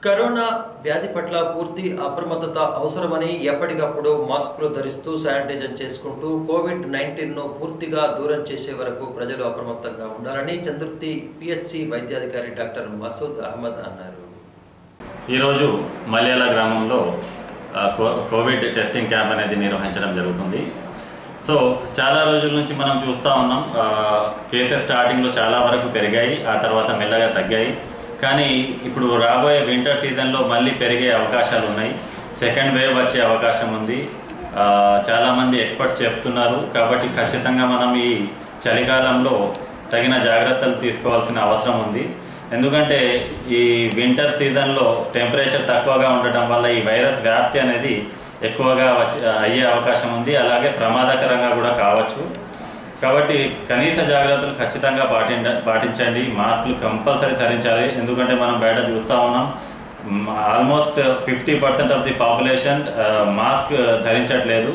Corona వ్యాధి పట్ల పూర్తి అప్రమత్తత అవసరమని ఎప్పటికప్పుడు మాస్కులు ధరిస్తూ శానిటైజర్ చేసుకుంటూ కోవిడ్-19ను పూర్తిగా దూరం చేసే వరకు ప్రజలు అప్రమత్తంగా ఉండాలని చంద్రుర్తి పిహెచ్సి వైద్యాధికారి డాక్టర్ మసూద్ అహ్మద్ అన్నారు. ఈరోజు మలయాళ గ్రామంలో కోవిడ్ టెస్టింగ్ క్యాంప్ అనేది నిర్వహించడం జరుగుతుంది. సో చాలా రోజుల నుంచి మనం చూస్తూ ఉన్నాం, కేసెస్ స్టార్టింగ్లో చాలా వరకు పెరిగాయి, ఆ తర్వాత మెల్లగా తగ్గాయి. కానీ ఇప్పుడు రాబోయే వింటర్ సీజన్లో మళ్ళీ పెరిగే అవకాశాలు ఉన్నాయి. సెకండ్ వేవ్ వచ్చే అవకాశం ఉంది, చాలామంది ఎక్స్పర్ట్స్ చెప్తున్నారు. కాబట్టి ఖచ్చితంగా మనం ఈ చలికాలంలో తగిన జాగ్రత్తలు తీసుకోవాల్సిన అవసరం ఉంది. ఎందుకంటే ఈ వింటర్ సీజన్లో టెంపరేచర్ తక్కువగా ఉండటం వల్ల ఈ వైరస్ వ్యాప్తి అనేది ఎక్కువగా అయ్యే అవకాశం ఉంది, అలాగే ప్రమాదకరంగా కూడా కావచ్చు. కాబట్టి కనీస జాగ్రత్తలు ఖచ్చితంగా పాటించండి. మాస్కులు కంపల్సరీ ధరించాలి. ఎందుకంటే మనం బయట చూస్తూ ఉన్నాం, almost 50% of the population mask ధరించట్లేదు.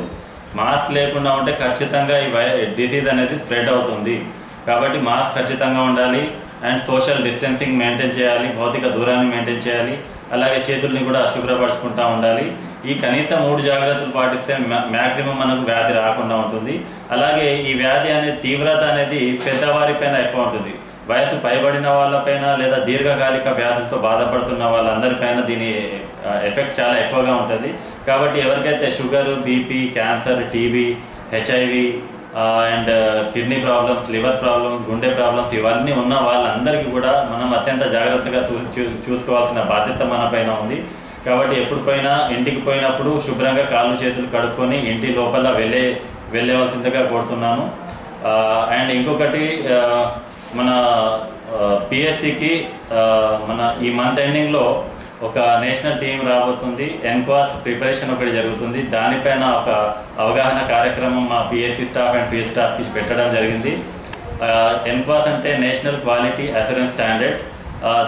మాస్క్ లేకుండా ఉంటే ఖచ్చితంగా ఈ డిసీజ్ అనేది స్ప్రెడ్ అవుతుంది. కాబట్టి మాస్క్ ఖచ్చితంగా ఉండాలి అండ్ సోషల్ డిస్టెన్సింగ్ మెయింటైన్ చేయాలి, భౌతిక దూరాన్ని మెయింటైన్ చేయాలి, అలాగే చేతుల్ని కూడా శుభ్రపరచుకుంటూ ఉండాలి. ఈ కనీసం 3 జాగ్రత్తలు పాటిస్తే మ్యాక్సిమం మనకు వ్యాధి రాకుండా ఉంటుంది. అలాగే ఈ వ్యాధి అనేది తీవ్రత అనేది పెద్దవారిపైన ఎక్కువ ఉంటుంది. వయసు పైబడిన వాళ్ళపైన లేదా దీర్ఘకాలిక వ్యాధులతో బాధపడుతున్న వాళ్ళందరిపైన దీని ఎఫెక్ట్ చాలా ఎక్కువగా ఉంటుంది. కాబట్టి ఎవరికైతే sugar, BP, cancer, TB, HIV and kidney problems, liver problems, గుండె ప్రాబ్లమ్స్ ఇవన్నీ ఉన్న వాళ్ళందరికీ కూడా మనం అత్యంత జాగ్రత్తగా చూసుకోవాల్సిన బాధ్యత మన పైన ఉంది. కాబట్టి ఎప్పుడు పోయినా ఇంటికి పోయినప్పుడు శుభ్రంగా కాళ్ళు చేతులు కడుక్కొని ఇంటి లోపల వెళ్ళవలసిందిగా కోరుతున్నాను. అండ్ ఇంకొకటి, మన పిఎస్సికి మన ఈ మంత్ ఎండింగ్లో ఒక నేషనల్ టీం రాబోతుంది. ఎన్క్వాస్ ప్రిపరేషన్ ఒకటి జరుగుతుంది. దానిపైన ఒక అవగాహన కార్యక్రమం మా పిఎస్సి స్టాఫ్ అండ్ ఫీల్డ్ స్టాఫ్కి పెట్టడం జరిగింది. ఎన్క్వాస్ అంటే నేషనల్ క్వాలిటీ అష్యూరెన్స్ స్టాండర్డ్.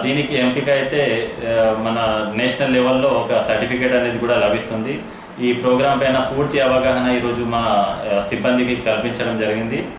దీనికి ఎంపిక అయితే మన నేషనల్ లెవెల్లో ఒక సర్టిఫికేట్ అనేది కూడా లభిస్తుంది. ఈ ప్రోగ్రాం పైన పూర్తి అవగాహన ఈరోజు మా సిబ్బందికి కల్పించడం జరిగింది.